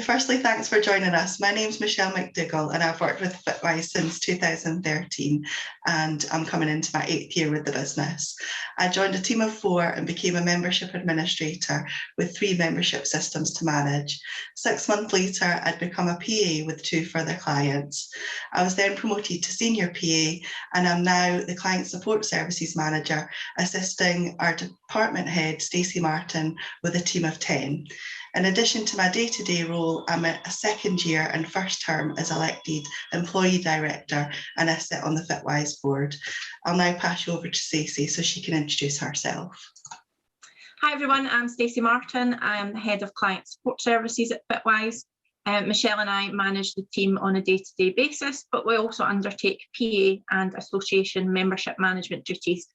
Firstly, thanks for joining us. My name's McDougall and I've worked with Fitwise since 2013 and I'm coming into my 8th year with the business. I joined a team of 4 and became a membership administrator with 3 membership systems to manage. 6 months later, I'd become a PA with 2 further clients. I was then promoted to senior PA and I'm now the client support services manager, assisting our department head, Stacy Martin, with a team of 10. In addition to my day-to-day role, I'm a second year and first term as elected employee director and I sit on the Fitwise board. I'll now pass you over to Stacy so she can introduce herself. Hi everyone, I'm Stacy Martin. I am the head of client support services at Fitwise. Michelle and I manage the team on a day-to-day basis, but we also undertake PA and association membership management duties,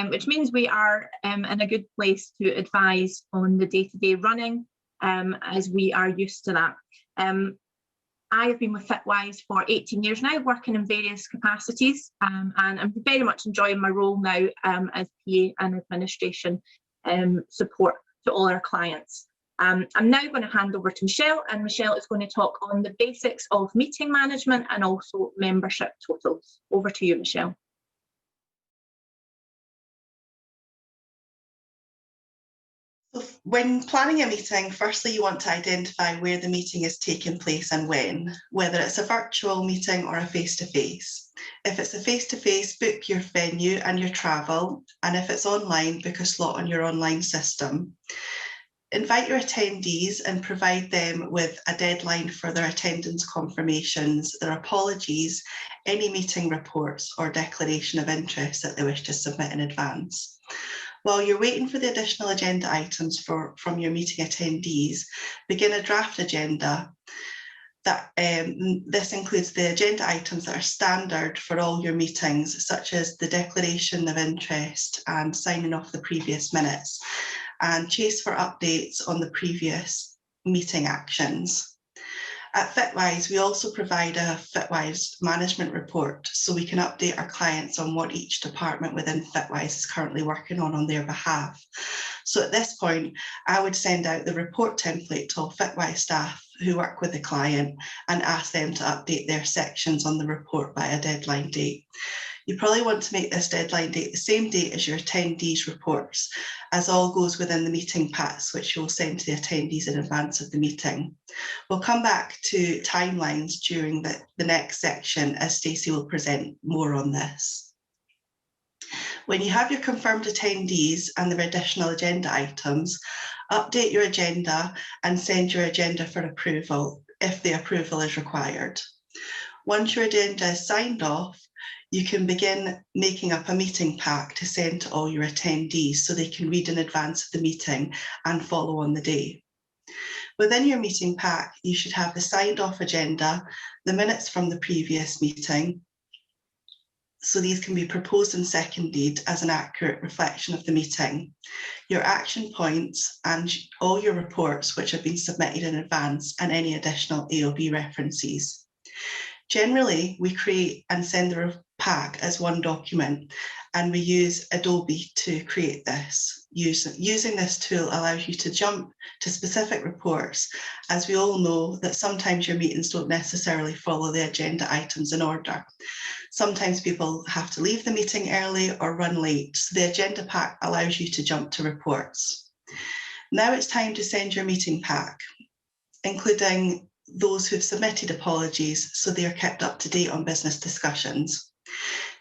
which means we are in a good place to advise on the day-to-day running, as we are used to that. I have been with Fitwise for 18 years now, working in various capacities, and I'm very much enjoying my role now as PA and administration support to all our clients. I'm now going to hand over to Michelle, and Michelle is going to talk on the basics of meeting management and also membership totals. Over to you, Michelle. When planning a meeting, firstly, you want to identify where the meeting is taking place and when, whether it's a virtual meeting or a face-to-face. If it's a face-to-face, book your venue and your travel, and if it's online, book a slot on your online system. Invite your attendees and provide them with a deadline for their attendance confirmations, their apologies, any meeting reports or declaration of interest that they wish to submit in advance. While you're waiting for the additional agenda items from your meeting attendees, begin a draft agenda. This includes the agenda items that are standard for all your meetings, such as the declaration of interest and signing off the previous minutes, and chase for updates on the previous meeting actions. At Fitwise, we also provide a Fitwise management report so we can update our clients on what each department within Fitwise is currently working on their behalf. So at this point, I would send out the report template to all Fitwise staff who work with the client and ask them to update their sections on the report by a deadline date. You probably want to make this deadline date the same date as your attendees' reports, as all goes within the meeting packs, which you'll send to the attendees in advance of the meeting. We'll come back to timelines during the next section as Stacy will present more on this. When you have your confirmed attendees and the additional agenda items, update your agenda and send your agenda for approval if the approval is required. Once your agenda is signed off, you can begin making up a meeting pack to send to all your attendees so they can read in advance of the meeting and follow on the day. Within your meeting pack, you should have the signed off agenda, the minutes from the previous meeting, so these can be proposed and seconded as an accurate reflection of the meeting, your action points and all your reports which have been submitted in advance and any additional AOB references. Generally, we create and send the pack as one document, and we use Adobe to create this. Using this tool allows you to jump to specific reports, as we all know that sometimes your meetings don't necessarily follow the agenda items in order. Sometimes people have to leave the meeting early or run late, so the agenda pack allows you to jump to reports. Now it's time to send your meeting pack, including those who've submitted apologies, so they are kept up to date on business discussions.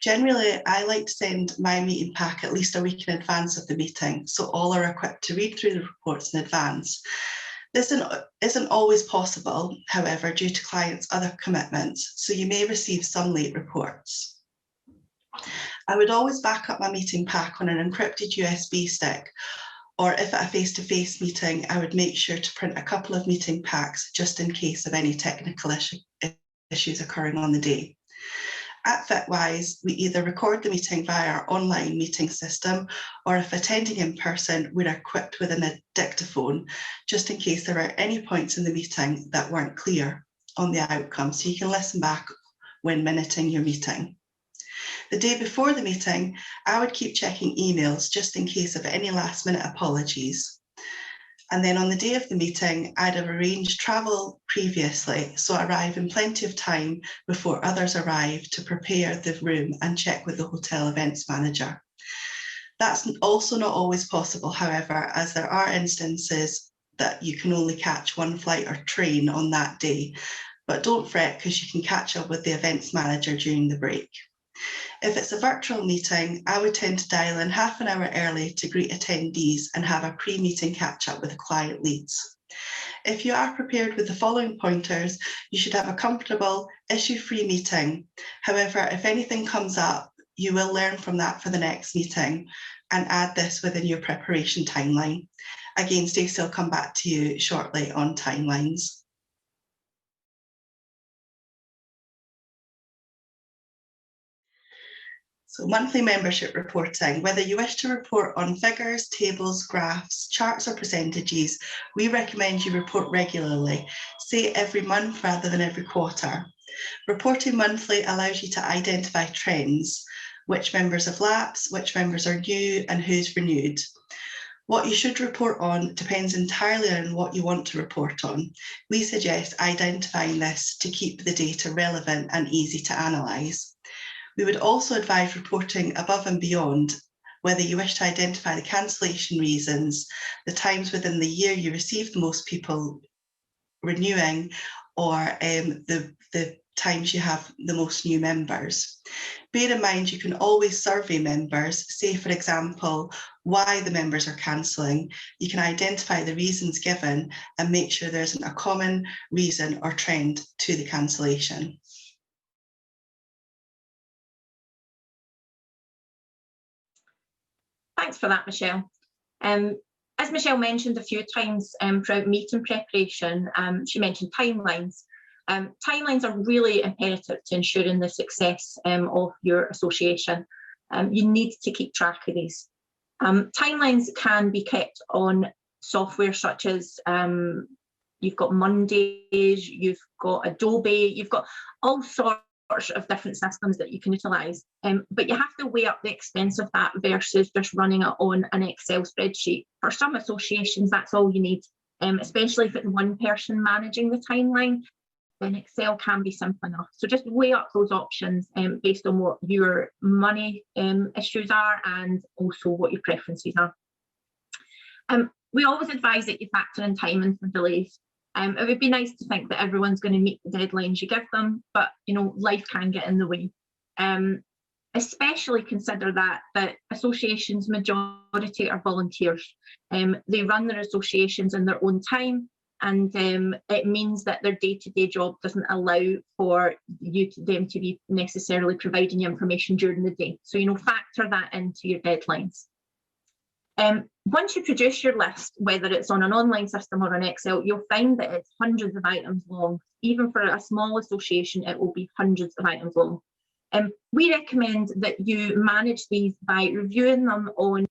Generally, I like to send my meeting pack at least a week in advance of the meeting, so all are equipped to read through the reports in advance. This isn't always possible, however, due to clients' other commitments, so you may receive some late reports. I would always back up my meeting pack on an encrypted USB stick, or if at a face-to-face meeting, I would make sure to print a couple of meeting packs just in case of any technical issues occurring on the day. At Fitwise, we either record the meeting via our online meeting system, or if attending in person, we're equipped with a dictaphone, just in case there are any points in the meeting that weren't clear on the outcome, so you can listen back when minuting your meeting. The day before the meeting, I would keep checking emails just in case of any last-minute apologies. And then on the day of the meeting, I'd have arranged travel previously, so arrive in plenty of time before others arrive to prepare the room and check with the hotel events manager. That's also not always possible, however, as there are instances that you can only catch one flight or train on that day, but don't fret because you can catch up with the events manager during the break. If it's a virtual meeting, I would tend to dial in half an hour early to greet attendees and have a pre-meeting catch-up with the client leads. If you are prepared with the following pointers, you should have a comfortable, issue-free meeting. However, if anything comes up, you will learn from that for the next meeting and add this within your preparation timeline. Again, Stacey will come back to you shortly on timelines. So monthly membership reporting, whether you wish to report on figures, tables, graphs, charts or percentages, we recommend you report regularly, say every month rather than every quarter. Reporting monthly allows you to identify trends, which members have lapsed, which members are new and who's renewed. What you should report on depends entirely on what you want to report on. We suggest identifying this to keep the data relevant and easy to analyse. We would also advise reporting above and beyond, whether you wish to identify the cancellation reasons, the times within the year you received the most people renewing, or the times you have the most new members. Bear in mind, you can always survey members, say for example, why the members are cancelling. You can identify the reasons given and make sure there isn't a common reason or trend to the cancellation. Thanks for that, Michelle. As Michelle mentioned a few times throughout meeting preparation, she mentioned timelines. Timelines are really imperative to ensuring the success of your association. You need to keep track of these. Timelines can be kept on software such as you've got Mondays, you've got Adobe, you've got all sorts of different systems that you can utilise, but you have to weigh up the expense of that versus just running it on an Excel spreadsheet. For some associations, that's all you need, especially if it's one person managing the timeline, then Excel can be simple enough. So just weigh up those options based on what your money issues are and also what your preferences are. We always advise that you factor in timing for delays. It would be nice to think that everyone's going to meet the deadlines you give them, but you know, life can get in the way. Especially consider that associations majority are volunteers. They run their associations in their own time, and it means that their day-to-day job doesn't allow for them to be necessarily providing you information during the day. So, you know, factor that into your deadlines. Once you produce your list, whether it's on an online system or an Excel, you'll find that it's hundreds of items long. Even for a small association, it will be hundreds of items long. We recommend that you manage these by reviewing them on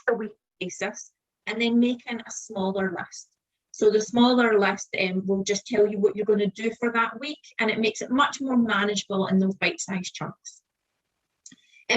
a week basis and then making a smaller list. So the smaller list will just tell you what you're going to do for that week, and it makes it much more manageable in those bite-sized chunks.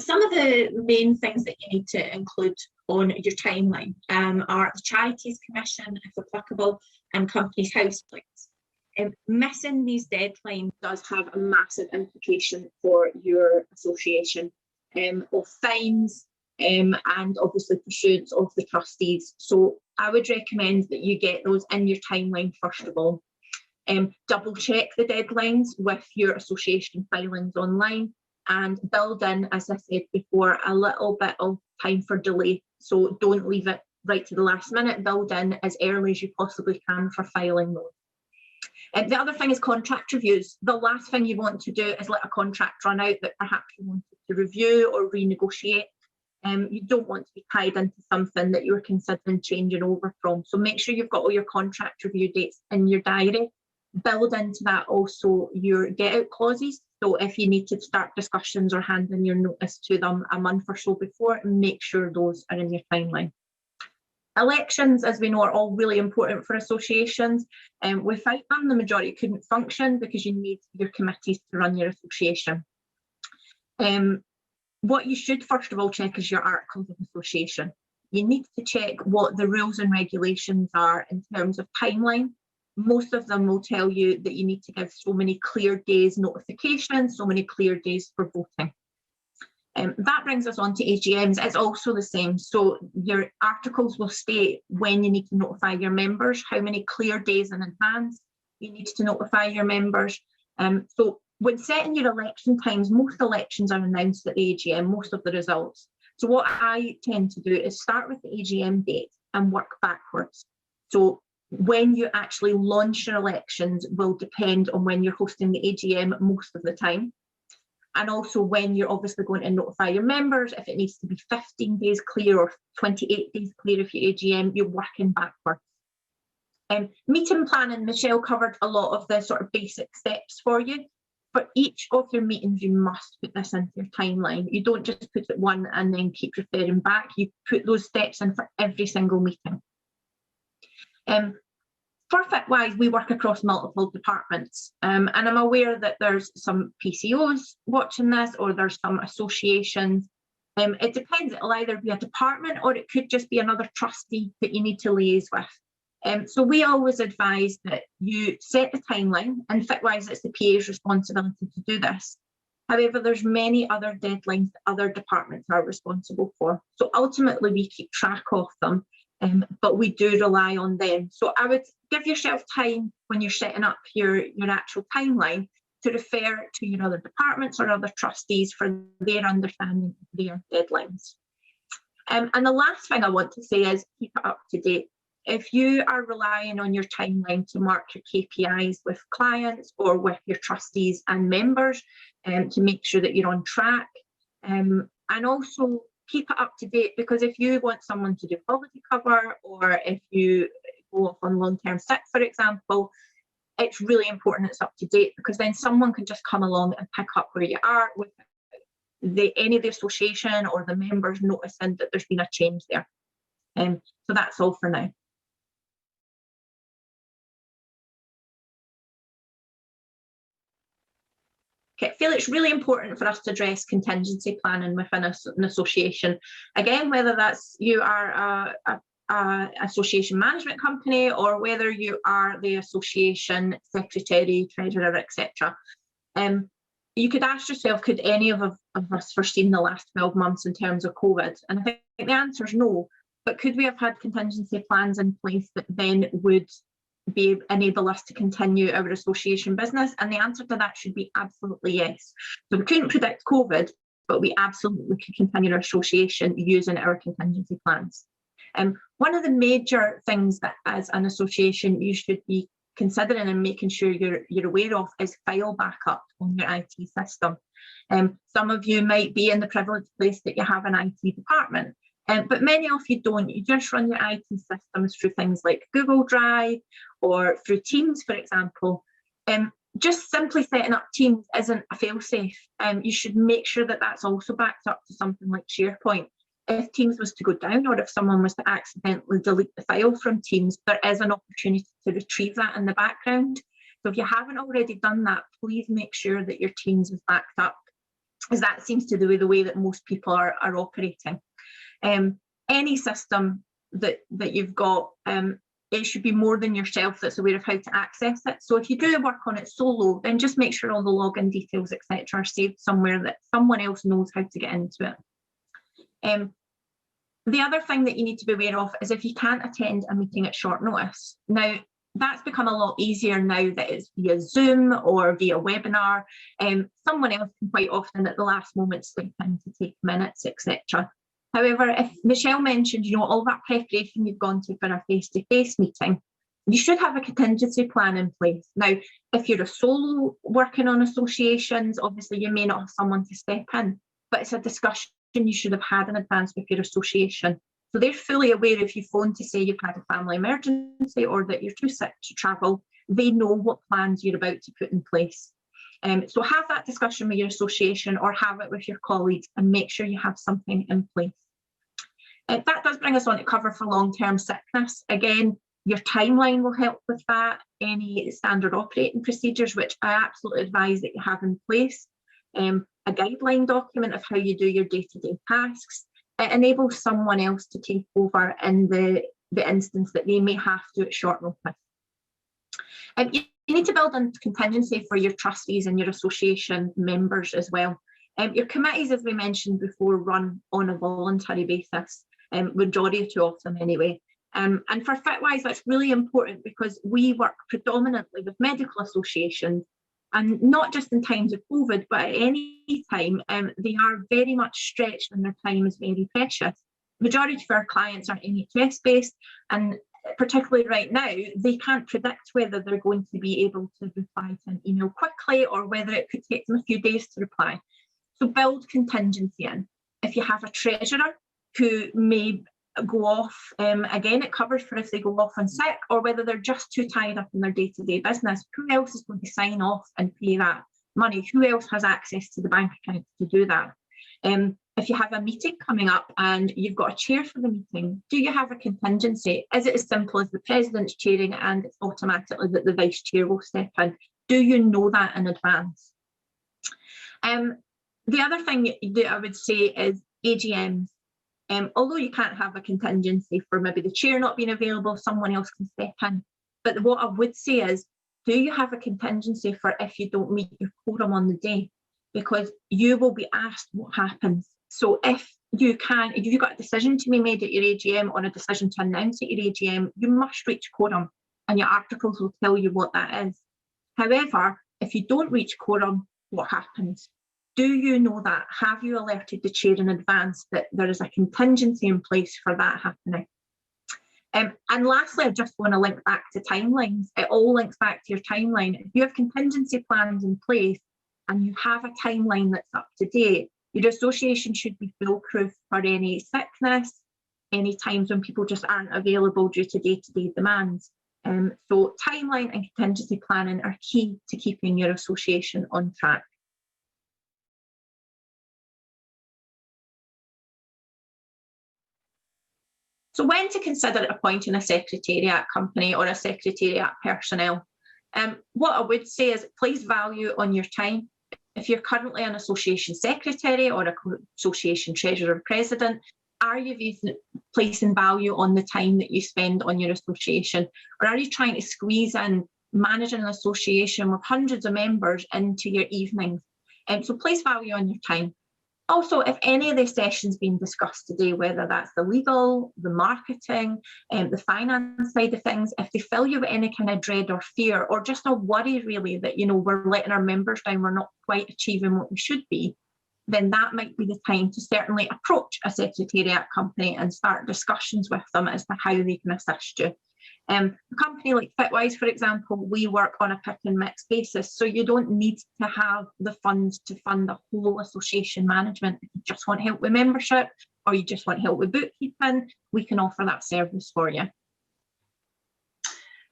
Some of the main things that you need to include on your timeline are the Charities Commission, if applicable, and Companies House flights. Missing these deadlines does have a massive implication for your association of fines and obviously pursuance of the trustees. So I would recommend that you get those in your timeline first of all. Double check the deadlines with your association filings online and build in, as I said before, a little bit of time for delay. So don't leave it right to the last minute, build in as early as you possibly can for filing those. The other thing is contract reviews. The last thing you want to do is let a contract run out that perhaps you wanted to review or renegotiate. You don't want to be tied into something that you're considering changing over from. So make sure you've got all your contract review dates in your diary. Build into that also your get out clauses. So if you need to start discussions or hand in your notice to them a month or so before, make sure those are in your timeline. Elections, as we know, are all really important for associations. Without them, the majority couldn't function because you need your committees to run your association. What you should first of all check is your articles of association. you need to check what the rules and regulations are in terms of timeline. Most of them will tell you that you need to give so many clear days notification, so many clear days for voting. That brings us on to AGMs. It's also the same. So your articles will state when you need to notify your members, how many clear days in advance you need to notify your members. So when setting your election times, most elections are announced at the AGM, most of the results. So what I tend to do is start with the AGM date and work backwards. So when you actually launch your elections will depend on when you're hosting the AGM most of the time. And also when you're obviously going to notify your members, if it needs to be 15 days clear or 28 days clear if your AGM, you're working backwards. Meeting planning, Michelle covered a lot of the sort of basic steps for you. For each of your meetings, you must put this into your timeline. You don't just put it one and then keep referring back. You put those steps in for every single meeting. For Fitwise, we work across multiple departments, and I'm aware that there's some PCOs watching this, or there's some associations. It depends. It'll either be a department or it could just be another trustee that you need to liaise with. So we always advise that you set the timeline, and Fitwise, it's the PA's responsibility to do this. However, there's many other deadlines that other departments are responsible for. So ultimately, we keep track of them. But we do rely on them. So I would give yourself time when you're setting up your actual timeline to refer to your other departments or other trustees for their understanding of their deadlines. And the last thing I want to say is keep it up to date. If you are relying on your timeline to mark your KPIs with clients or with your trustees and members to make sure that you're on track, and also keep it up to date, because if you want someone to do holiday cover, or if you go off on long-term sick, for example, it's really important it's up to date, because then someone can just come along and pick up where you are with any of the association or the members noticing that there's been a change there. So that's all for now. Okay, I feel it's really important for us to address contingency planning within an association. Again, whether that's you are a association management company, or whether you are the association secretary, treasurer, etc. You could ask yourself, could any of us foreseen the last 12 months in terms of COVID? And I think the answer is no. But could we have had contingency plans in place that then would enable us to continue our association business? And the answer to that should be absolutely yes. So we couldn't predict COVID, but we absolutely could continue our association using our contingency plans. One of the major things that as an association you should be considering and making sure you're aware of is file backup on your IT system. Some of you might be in the privileged place that you have an IT department. But many of you don't. You just run your IT systems through things like Google Drive or through Teams, for example. Just simply setting up Teams isn't a fail-safe. You should make sure that that's also backed up to something like SharePoint. If Teams was to go down, or if someone was to accidentally delete the file from Teams, there is an opportunity to retrieve that in the background. So if you haven't already done that, please make sure that your Teams is backed up, as that seems to be the way that most people are operating. Any system that you've got, it should be more than yourself that's aware of how to access it. So if you do work on it solo, then just make sure all the login details, etc., are saved somewhere that someone else knows how to get into it. The other thing that you need to be aware of is if you can't attend a meeting at short notice. Now, that's become a lot easier now that it's via Zoom or via webinar. Someone else can quite often at the last moment step in to take minutes, etc. However, if Michelle mentioned, all that preparation you've gone to for a face-to-face meeting, you should have a contingency plan in place. Now, if you're a solo working on associations, obviously you may not have someone to step in, but it's a discussion you should have had in advance with your association. So they're fully aware if you phone to say you've had a family emergency or that you're too sick to travel, they know what plans you're about to put in place. So have that discussion with your association or have it with your colleagues and make sure you have something in place. That does bring us on to cover for long-term sickness. Again, your timeline will help with that. Any standard operating procedures, which I absolutely advise that you have in place. A guideline document of how you do your day-to-day tasks. it enables someone else to take over in the instance that they may have to at short notice. You need to build in contingency for your trustees and your association members as well. Your committees, as we mentioned before, run on a voluntary basis, majority of them anyway. And for Fitwise, that's really important because we work predominantly with medical associations, and not just in times of COVID, but at any time, they are very much stretched and their time is very precious. Majority of our clients are NHS based, and particularly right now, they can't predict whether they're going to be able to reply to an email quickly or whether it could take them a few days to reply. So build contingency in. If you have a treasurer who may go off, again, it covers for if they go off on sick or whether they're just too tied up in their day-to-day business. Who else is going to sign off and pay that money? Who else has access to the bank account to do that? If you have a meeting coming up and you've got a chair for the meeting, do you have a contingency? Is it as simple as the president's chairing and it's automatically that the vice chair will step in? Do you know that in advance? The other thing that I would say is AGMs. Although you can't have a contingency for maybe the chair not being available, someone else can step in. But what I would say is, do you have a contingency for if you don't meet your quorum on the day? Because you will be asked what happens. So if you've got a decision to be made at your AGM or a decision to announce at your AGM, you must reach quorum and your articles will tell you what that is. However, if you don't reach quorum, what happens? Do you know that? Have you alerted the chair in advance that there is a contingency in place for that happening? And lastly, I just want to link back to timelines. It all links back to your timeline. If you have contingency plans in place and you have a timeline that's up to date, your association should be foolproof for any sickness, any times when people just aren't available due to day-to-day demands. So timeline and contingency planning are key to keeping your association on track. So when to consider appointing a secretariat company or a secretariat personnel? What I would say is place value on your time. If you're currently an association secretary or an association treasurer or president, are you placing value on the time that you spend on your association? Or are you trying to squeeze in managing an association with hundreds of members into your evenings? So place value on your time. Also, if any of the sessions being discussed today, whether that's the legal, the marketing, the finance side of things, if they fill you with any kind of dread or fear or just a worry really that, we're letting our members down, we're not quite achieving what we should be, then that might be the time to certainly approach a secretariat company and start discussions with them as to how they can assist you. A company like Fitwise, for example, we work on a pick and mix basis, so you don't need to have the funds to fund the whole association management. If you just want help with membership or you just want help with bookkeeping, we can offer that service for you.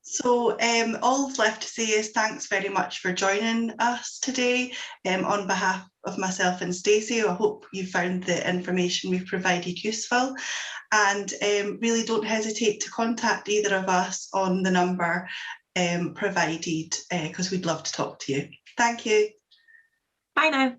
So all left to say is thanks very much for joining us today. On behalf of myself and Stacy, I hope you found the information we've provided useful, and really don't hesitate to contact either of us on the number provided because we'd love to talk to you. Thank you. Bye now.